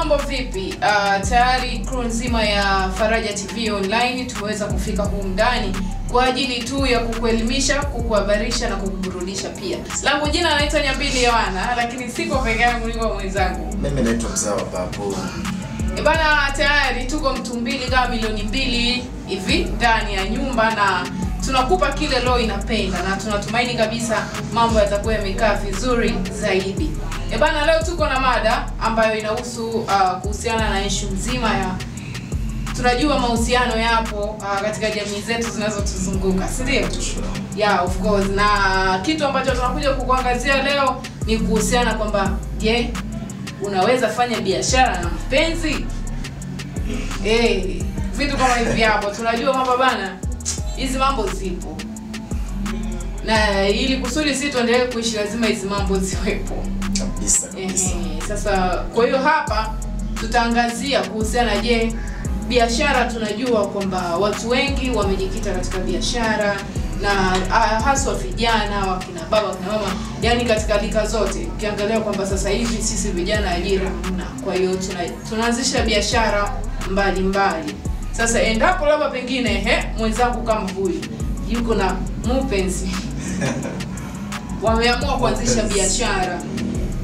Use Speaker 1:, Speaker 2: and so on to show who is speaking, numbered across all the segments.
Speaker 1: mambo vipi? Tayari crew nzima ya Faraja TV Online tumeweza kufika humu ndani kwa ajili tu ya kukuelimisha, kukuhabarisha na kukuburudisha pia. Langu jina naitwa Nyambili Yohana, lakini siko peke yangu, niko mwenzangu.
Speaker 2: Mimi naitwa Mzawa Babu.
Speaker 1: Bana, tayari tuko mtu mbili kama milioni 2 hivi ndani ya nyumba na tunakupa kile leo inapenda na tunatumaini kabisa mambo yatakuwa yamekaa vizuri zaidi. Bana, leo tuko na mada ambayo inahusu kuhusiana na issue nzima ya tunajua mahusiano yapo katika jamii zetu zinazotuzunguka, si ndio? Yeah, of course. Na kitu ambacho tunakuja kukuangazia leo ni kuhusiana kwamba je, unaweza fanya biashara na mpenzi? Vitu kama hivi hapo. Tunajua kwamba bana hizi mambo zipo. Na ili kusudi sisi tuendelee kuishi lazima hizi mambo ziwepo.
Speaker 2: Kabisa.
Speaker 1: Sasa kwa hiyo hapa tutaangazia kuhusiana, je, biashara tunajua kwamba watu wengi wamejikita katika biashara na haswa vijana, wakina baba, wakina mama, yani katika lika zote. Ukiangalia kwamba sasa hivi sisi vijana ajira hamna. Kwa hiyo tunaanzisha biashara mbalimbali. Sasa endapo labda pengine mwenzangu kama huyu yuko na mpenzi wameamua kuanzisha biashara,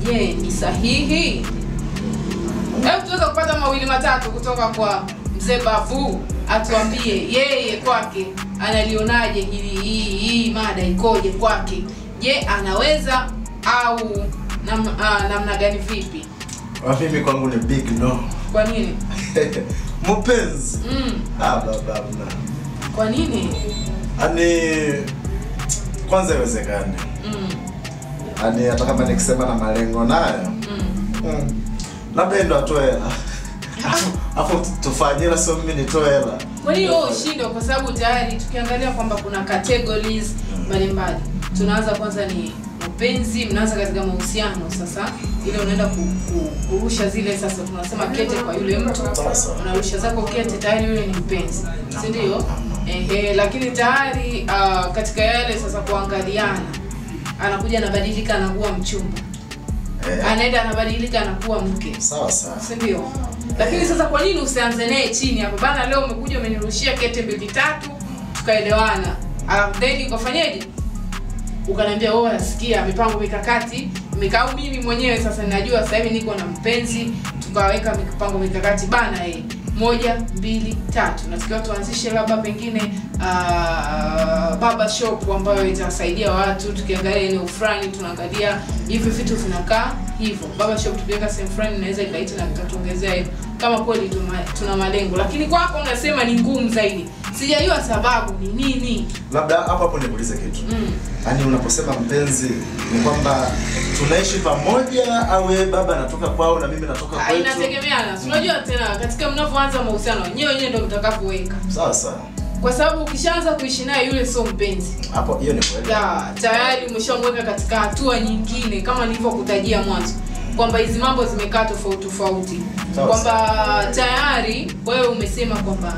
Speaker 1: je, ni sahihi? Hebu tuweza kupata mawili matatu kutoka kwa Mzee Babu atuambie yeye kwake analionaje hii mada ikoje kwake. Je, anaweza au namna gani vipi?
Speaker 2: Mimi kwangu ni big no.
Speaker 1: Kwa nini?
Speaker 2: Mpenzi. Baba.
Speaker 1: Kwa nini?
Speaker 2: Kwanza iwezekane. Hata kama nikisema na malengo nayo. Labda ndo atoe hela. Hapo tufanye la sio mimi nitoe hela.
Speaker 1: Kwa hiyo ushindo kwa sababu tayari tukiangalia kwamba kuna categories mbalimbali. Tunaanza kwanza ni mpenzi, mnaanza katika mahusiano. Sasa ile unaenda kurusha zile, sasa tunasema kete kwa yule mtu. Unarusha zako kete, tayari yule ni mpenzi. Si ndio? Lakini tayari katika yale sasa kuangaliana, anakuja anabadilika anakuwa mchumba. Anaenda anabadilika anakuwa mke.
Speaker 2: Sawa.
Speaker 1: Si ndio? Lakini sasa kwa nini usianze naye chini hapo? Bana, leo umekuja umenirushia kete 2 3 tukaelewana. Then ukafanyaje? Ukaniambia wewe nasikia mipango mikakati, mikao mimi mwenyewe sasa ninajua sasa hivi niko na mpenzi, tukaweka mipango mikakati bana 1 2 3. Nasikia tuanzishe labda pengine baba shop ambayo itasaidia watu, tukiangalia eneo fulani tunaangalia hivi vitu vinakaa hivyo. Baba shop tukiweka sehemu fulani inaweza ikaita na ikatuongezea hivyo kama kweli tuna malengo. Lakini kwako unasema ni ngumu zaidi. Sijajua sababu ni nini.
Speaker 2: Labda hapo nikuulize kitu. Unaposema mpenzi ni kwamba tunaishi pamoja au wewe baba anatoka kwao na mimi natoka kwetu?
Speaker 1: Inategemeana. Unajua tena katika mnapoanza mahusiano wenyewe ndio mtakapoweka.
Speaker 2: Sawa.
Speaker 1: Kwa sababu ukishaanza kuishi naye yule sio mpenzi.
Speaker 2: Hapo hiyo ni kweli.
Speaker 1: Tayari umeshamweka katika hatua nyingine kama nilivyokutajia mwanzo. Kwamba hizi mambo zimekaa tofauti. Kwamba tayari wewe umesema kwamba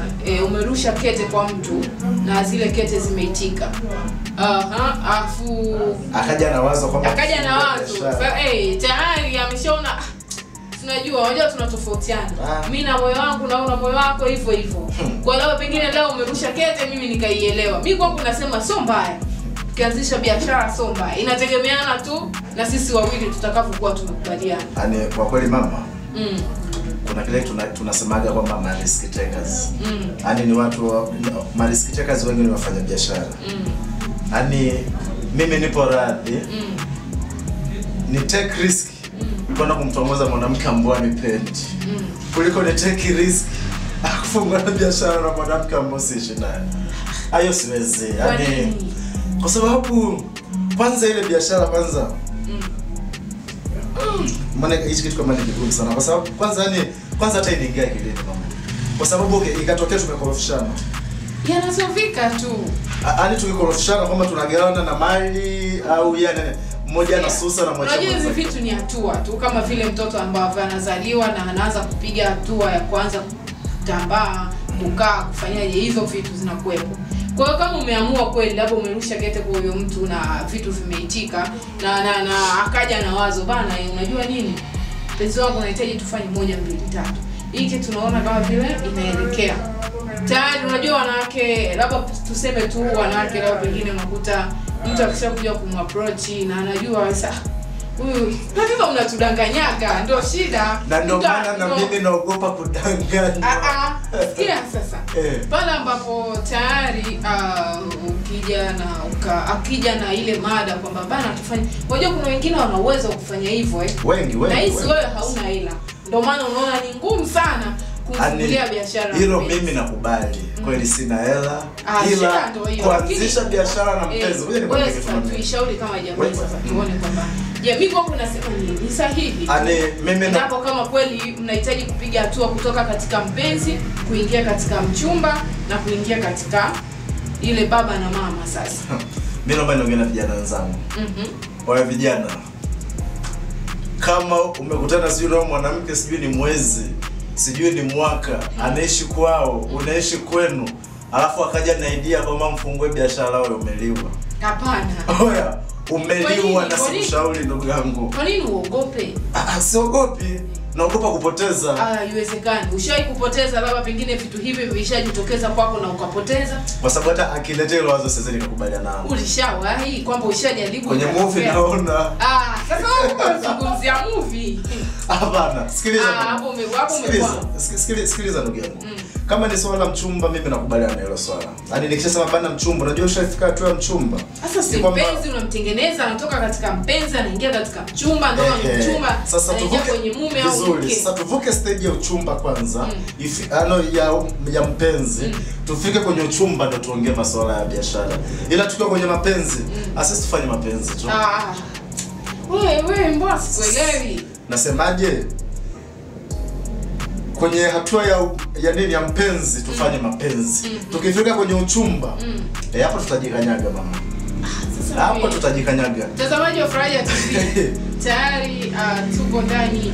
Speaker 1: umerusha kete kwa mtu na zile kete zimeitika.
Speaker 2: Akaja na wazo kwamba
Speaker 1: Sasa tayari ameshaona unajua tunatofautiana. Mimi na moyo wangu na una moyo wako hivyo. Kwa hiyo pengine leo umerusha kete mimi nikaielewa. Mimi kwangu nasema sio mbaya. Tukianzisha biashara sio mbaya. Inategemeana tu na sisi wawili tutakavyokuwa tumekubaliana.
Speaker 2: Kwa kweli mama. Kuna kile tunasemaga kwamba risk takers. Ni watu risk takers wengi ni wafanya biashara. Mimi nipo radhi. Ni take risk. Kwenda kumtongoza mwanamke ambaye anipendi. Kuliko ni take risk akufungua biashara na mwanamke ambaye sishi naye. Hayo siwezi. Kwa sababu kwanza ile biashara kwanza. Maana hichi kitu kama ni kigumu sana. Kwa sababu kwanza hata inaingia kilini mama. Kwa sababu ikatokea tumekorofishana.
Speaker 1: Yanasofika tu.
Speaker 2: Tukikorofishana kwamba tunagawana na mali au mmoja anasusa na mmoja.
Speaker 1: Unajua hizi vitu ni hatua tu, kama vile mtoto ambaye anazaliwa na anaanza kupiga hatua ya kwanza kutambaa, kukaa, kufanyaje, hizo vitu zinakuwepo. Kwa hiyo kama umeamua kweli labda umerusha kete kwa huyo mtu na vitu vimeitika na akaja na wazo bana, unajua nini? mpenzi wangu unahitaji tufanye 1 2 3. Hiki tunaona kama vile inaelekea. Tayari unajua wanawake, labda tuseme tu wanawake labda pengine unakuta mtu akishakuja kumapproach na anajua sasa huyu lazima unatudanganyaga, ndio shida.
Speaker 2: Na ndio maana na mimi naogopa kudanganya.
Speaker 1: Sikia sasa. Pale ambapo tayari akija na ile mada kwamba bana tufanye. Unajua kuna wengine wana uwezo wa kufanya hivyo
Speaker 2: Wengi.
Speaker 1: Na hisi wewe hauna hela. Ndio maana unaona ni ngumu sana kufungulia biashara.
Speaker 2: Hilo mimi nakubali. Kweli sina hela. Ila kuanzisha biashara na mpenzi. Ngoja nikwambie kitu kimoja. Tuishauri kama jamii sasa tuone kwamba mimi kwangu nasema ni sahihi. Mimi
Speaker 1: ndipo kama kweli mnahitaji kupiga hatua kutoka katika mpenzi kuingia katika mchumba na kuingia katika ile baba na mama sasa.
Speaker 2: Mimi naomba niongee na vijana wenzangu. Wale vijana, kama umekutana sijui na mwanamke sijui ni mwezi, sijui ni mwaka, anaishi kwao, unaishi kwenu, alafu akaja na idea kwamba mfungue biashara wewe umeliwa.
Speaker 1: Hapana.
Speaker 2: Umeliwa na sikushauri ndugu yangu.
Speaker 1: Kwa nini uogope?
Speaker 2: Siogopi. Naogopa kupoteza.
Speaker 1: Haiwezekani. Ushawahi kupoteza labda pengine vitu hivi vishajitokeza kwako na ukapoteza?
Speaker 2: Kwa sababu hata akiletea ile wazo sasa nikakubaliana nao.
Speaker 1: Ulishawahi kwamba ushajaribu
Speaker 2: kwenye movie naona.
Speaker 1: Sasa wewe unazungumzia movie.
Speaker 2: Hapana, sikiliza.
Speaker 1: Hapo umekuwa.
Speaker 2: Sikiliza ndugu yangu. Kama ni swala mchumba mimi nakubaliana na hilo swala. Yaani nikishasema bana mchumba, unajua ushafika tu ya mchumba.
Speaker 1: Sasa si mpenzi unamtengeneza, anatoka katika mpenzi anaingia katika mchumba, ndio mchumba.
Speaker 2: Sasa tuvuke
Speaker 1: kwenye mume au mke.
Speaker 2: Sasa tuvuke stage ya uchumba kwanza. Ya mpenzi. Tufike kwenye uchumba ndio tuongee masuala ya biashara. Ila tukiwa kwenye mapenzi, asisi tufanye mapenzi tu.
Speaker 1: Wewe mbona sikuelewi?
Speaker 2: Nasemaje? Kwenye hatua ya nini ya mpenzi tufanye mapenzi. Tukifika kwenye uchumba, hapo tutajikanyaga mama. Hapo tutajikanyaga.
Speaker 1: Mtazamaji wa Faraja TV, tayari tuko ndani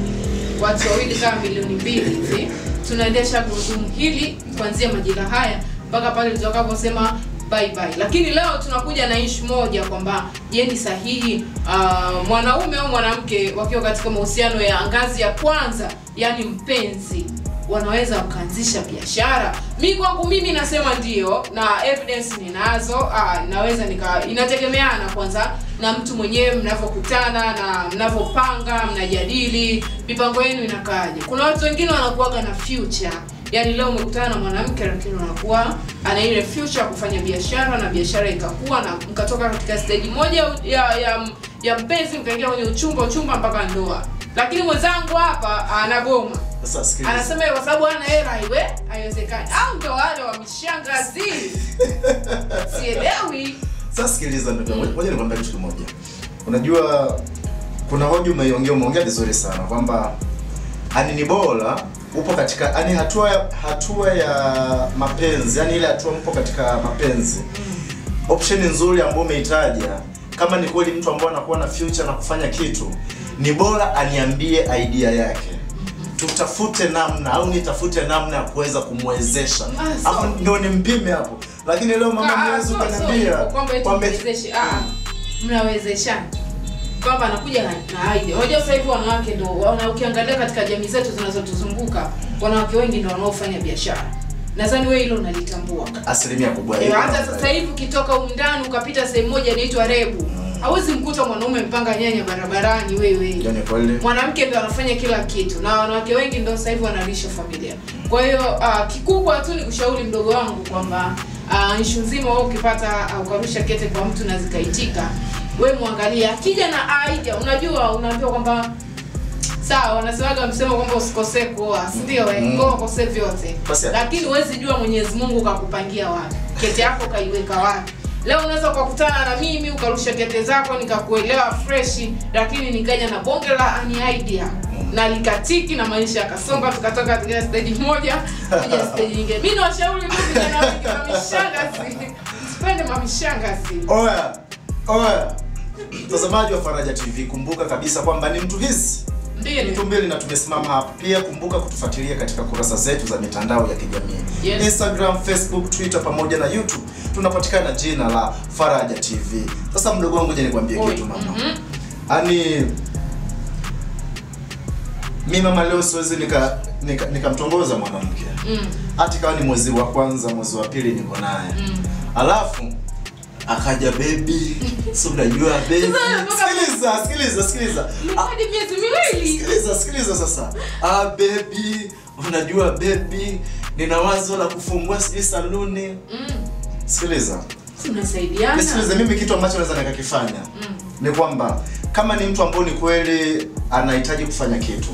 Speaker 1: watu wawili kama milioni 2 hivi. Tunaendesha gurudumu hili kuanzia majira haya mpaka pale tutakaposema bye bye. Lakini leo tunakuja na issue moja kwamba je, ni sahihi mwanaume au mwanamke wakiwa katika mahusiano ya ngazi ya kwanza, yani mpenzi, wanaweza wakaanzisha biashara? Mimi nasema ndio, na evidence ninazo. Naweza inategemeana kwanza na mtu mwenyewe, mnavokutana na mnavopanga, mnajadili mipango yenu inakaaje. Kuna watu wengine wanakuaga na future. Yaani leo umekutana na mwanamke lakini unakuwa ana ile future kufanya biashara na biashara ikakua na mkatoka katika stage moja ya mpenzi mkaingia kwenye uchumba mpaka ndoa. Lakini mwenzangu hapa anagoma.
Speaker 2: Sasa sikiliza.
Speaker 1: Anasema kwa sababu hana hela haiwezekani. Au ndio wale wa mishangazi. Sielewi.
Speaker 2: Sasa sikiliza ndugu yangu. Ngoja nikwambie kitu kimoja. Unajua kuna hoja umeongea vizuri sana kwamba ni bora upo katika hatua ya mapenzi, yani ile hatua mpo katika mapenzi. Option nzuri ambayo umeitaja, kama ni kweli mtu ambaye anakuwa na future na kufanya kitu, ni bora aniambie idea yake. Tutafute namna au nitafute namna ya kuweza kumwezesha. Hapo ndio nimpime hapo. Lakini leo mama mwezo kaniambia
Speaker 1: kwamba mnawezeshana. Kwamba anakuja na idea. Unajua sasa hivi wanawake ndio ukiangalia katika jamii zetu zinazotuzunguka, wanawake wengi ndio wanaofanya biashara. Nadhani wewe hilo unalitambua.
Speaker 2: Asilimia kubwa.
Speaker 1: Hata sasa hivi ukitoka undani ukapita sehemu moja inaitwa Rebu, hauwezi mkuta mwanaume mpanga nyanya barabarani wewe. Mwanamke ndio anafanya kila kitu na wanawake wengi ndio sasa hivi wanalisha familia. Kwa hiyo kikubwa tu ni kushauri mdogo wangu kwamba issue nzima wewe ukipata ukarusha kete kwa mtu na zikaitika, wewe muangalie akija na idea. Unajua unaambiwa kwamba sawa, wanasemaga msemo kwamba usikosee kuoa, ndio ngoa kosee vyote. Lakini huwezi jua Mwenyezi Mungu kakupangia wapi. Kete yako kaiweka wapi. Leo unaweza kukutana na mimi ukarusha kete zako nikakuelewa fresh, lakini nikaja na bonge la idea na likatiki na maisha yakasonga, tukatoka katika stage moja kuja stage nyingine. Mimi nawashauri tu vijana wengi na mishangazi, sipende mamishangazi.
Speaker 2: Oya. Mtazamaji wa Faraja TV, kumbuka kabisa kwamba ni mtu hizi mtu mbili na tumesimama hapa. Pia kumbuka kutufuatilia katika kurasa zetu za mitandao ya kijamii. Instagram, Facebook, Twitter pamoja na YouTube. Tunapatikana jina la Faraja TV. Sasa mdogo wangu je nikwambie kitu mama. mimi mama leo siwezi nikamtongoza mwanamke. Hata kama ni mwezi wa kwanza, mwezi wa pili niko naye. Alafu akaja baby. So unajua baby. Sikiliza.
Speaker 1: Hadi miezi miwili.
Speaker 2: Sikiliza sasa. Baby, unajua baby, nina wazo la kufungua saluni. Sikiliza.
Speaker 1: Tunasaidiana.
Speaker 2: Sikiliza, mimi kitu ambacho naweza nikakifanya ni kwamba kama ni mtu ambaye ni kweli anahitaji kufanya kitu.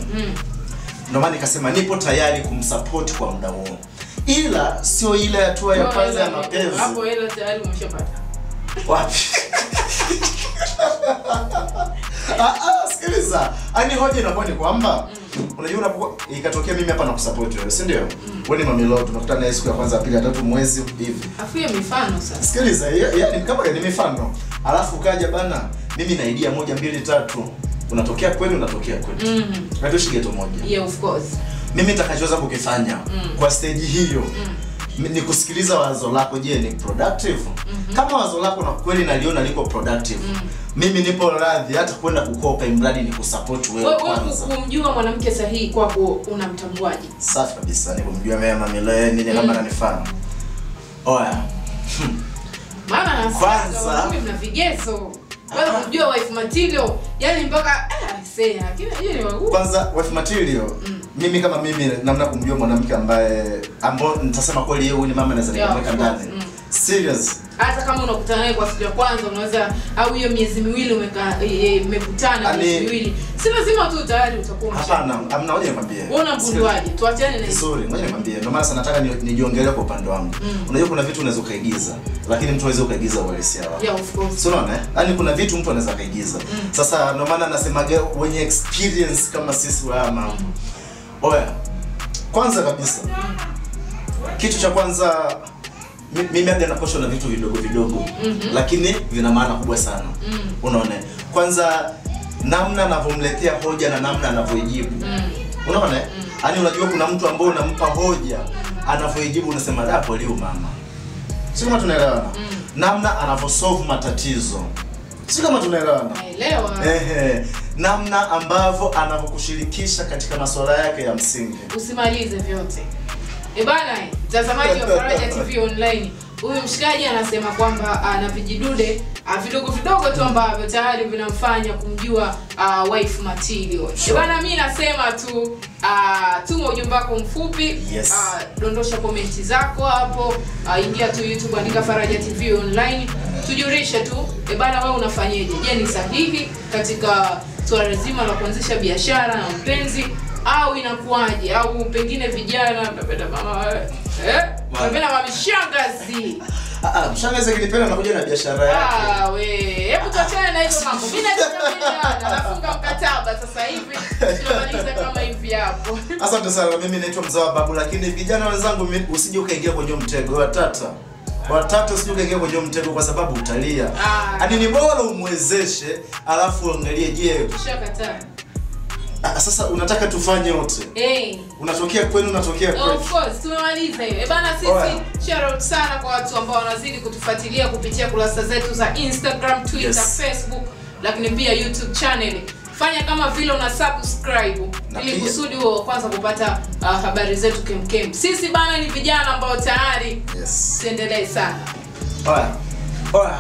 Speaker 2: Ndio maana nikasema nipo tayari kumsupport kwa muda huo. Ila sio ile hatua ya kwanza ya mapenzi.
Speaker 1: Hapo ile tayari umeshapata.
Speaker 2: Wapi? Sikiliza. Ani hoja inakuwa ni kwamba unajua unapokuwa ikatokea mimi hapa na kusupport wewe, si ndio? Wewe ni mamilo, tunakutana naye siku ya kwanza, pili, tatu, mwezi hivi.
Speaker 1: Afie mifano sasa.
Speaker 2: Sikiliza, yaani kama ni mifano. Alafu kaja bana, mimi na idea 1 2 3. Unatokea kwenu, unatokea kwetu. Hatuishi ghetto moja.
Speaker 1: Yeah, of course.
Speaker 2: Mimi nitakachoweza kukifanya kwa stage hiyo ni kusikiliza wazo lako. Je, ni productive? Kama wazo lako na kweli naliona liko productive, mimi nipo radhi hata kwenda kukopa imradi ni kusupport wewe kwanza.
Speaker 1: Wewe kumjua mwanamke sahihi kwako unamtambuaje?
Speaker 2: Safi kabisa, ni kumjua mimi mamilo nini kama ananifahamu. Oya.
Speaker 1: Maana kwanza mimi mna vigezo. Wewe unajua wife material, yani mpaka sasa lakini hiyo ni wangu.
Speaker 2: Kwanza wife material, mimi kama mimi namna kumjua mwanamke ambaye nitasema kweli yeye ni mama anaweza nikamweka ndani. Serious.
Speaker 1: Hata kama unakutana naye kwa siku ya kwanza unaweza au hiyo miezi miwili mmekutana miezi miwili. Si lazima tu tayari utakuwa.
Speaker 2: Hapana, amna hoja nikwambie.
Speaker 1: Wewe unamgunduaje? Tuachane na hizo.
Speaker 2: Sorry, ngoja nikwambie. Ndio maana sana nataka nijiongelee kwa upande wangu. Unajua kuna vitu unaweza kaigiza, lakini mtu hawezi kaigiza uhalisia wako.
Speaker 1: Yeah, of course.
Speaker 2: So unaona? Yaani kuna vitu mtu anaweza kaigiza. Sasa ndio maana nasemaga wenye experience kama sisi wa mama. Oya. Kwanza kabisa. Kitu cha kwanza mimi hadi nakosha na vitu vidogo lakini vina maana kubwa sana. Unaona? Kwanza namna anavomletea hoja na namna anavyojibu. Unaona? Yaani unajua kuna mtu ambaye unampa hoja, anavyojibu unasema hapo leo mama. Sio kama tunaelewana. Namna anavyosolve matatizo. Sio kama tunaelewana.
Speaker 1: Naelewa.
Speaker 2: Namna ambavyo anavyokushirikisha katika masuala yake ya msingi.
Speaker 1: Usimalize vyote. Bana, mtazamaji wa Faraja TV online. Huyu mshikaji anasema kwamba ana vijidude vidogo tu ambavyo tayari vinamfanya kumjua wife material. Bana, mimi nasema tu tuma ujumbe wako mfupi, dondosha komenti zako hapo, ingia tu YouTube andika Faraja TV online, tujulishe tu bana wewe unafanyaje? Je, ni sahihi katika swala zima la kuanzisha biashara na mpenzi au inakuaje? Au pengine vijana mnapenda mama mnapenda mama shangazi.
Speaker 2: Mshangazi akilipenda anakuja na biashara yake.
Speaker 1: We, hebu tuachane na hizo mambo. Mimi nafunga mkataba sasa hivi. Tunamaliza kama hivi hapo.
Speaker 2: Asante sana, mimi naitwa Mzawa Babu, lakini vijana wenzangu usije ukaingia kwenye mtego watatu usije ukaingia kwenye mtego kwa sababu utalia. Yaani ni bora umwezeshe alafu uangalie je.
Speaker 1: Tushakataa.
Speaker 2: Sasa unataka tufanye wote. Unatokea kwenu, unatokea kwetu.
Speaker 1: Of course, tumemaliza hiyo. Bana sisi shout out sana kwa watu ambao wanazidi kutufuatilia kupitia kurasa zetu za Instagram, Twitter, Facebook, lakini pia YouTube channel. Fanya kama vile una subscribe ili kusudi wewe kwanza kupata habari zetu kemkem. Sisi bana ni vijana ambao tayari. Tuendelee sana.
Speaker 2: Oya.